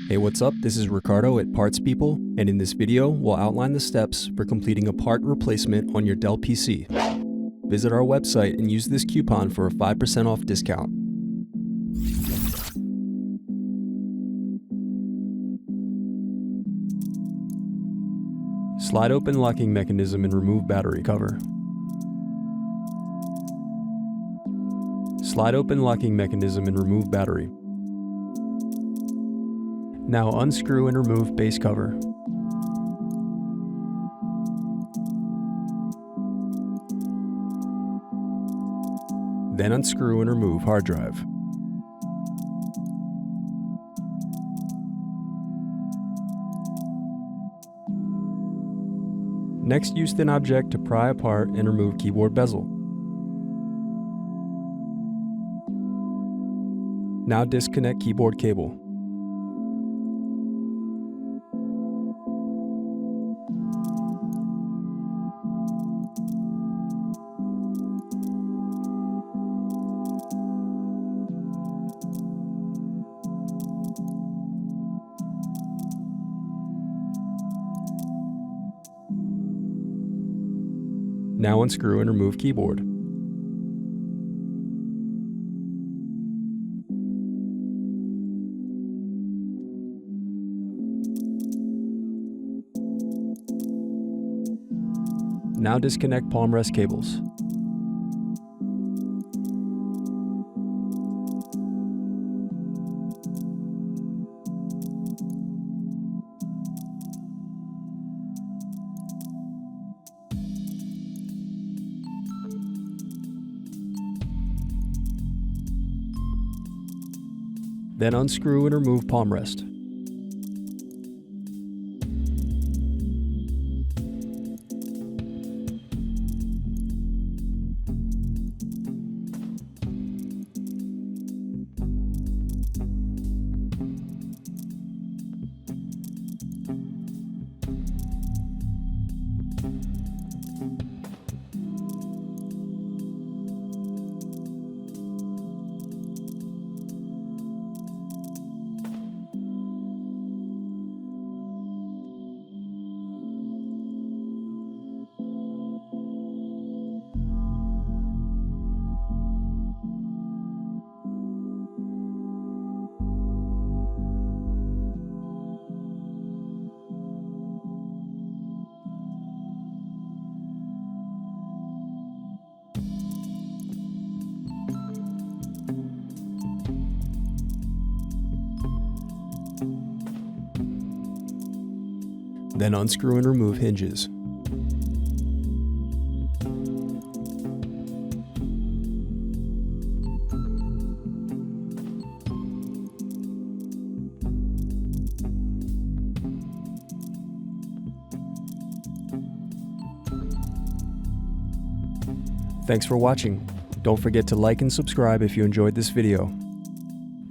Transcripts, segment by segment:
Hey, what's up? This is Ricardo at Parts People, and in this video, we'll outline the steps for completing a part replacement on your Dell PC. Visit our website and use this coupon for a 5% off discount. Slide open locking mechanism and remove battery cover. Slide open locking mechanism and remove battery. Now unscrew and remove base cover. Then unscrew and remove hard drive. Next, use thin object to pry apart and remove keyboard bezel. Now disconnect keyboard cable. Now unscrew and remove keyboard. Now disconnect palm rest cables. Then unscrew and remove palm rest. Then unscrew and remove hinges. Thanks for watching. Don't forget to like and subscribe if you enjoyed this video.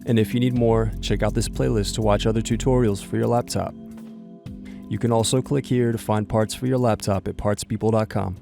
And if you need more, check out this playlist to watch other tutorials for your laptop. You can also click here to find parts for your laptop at partspeople.com.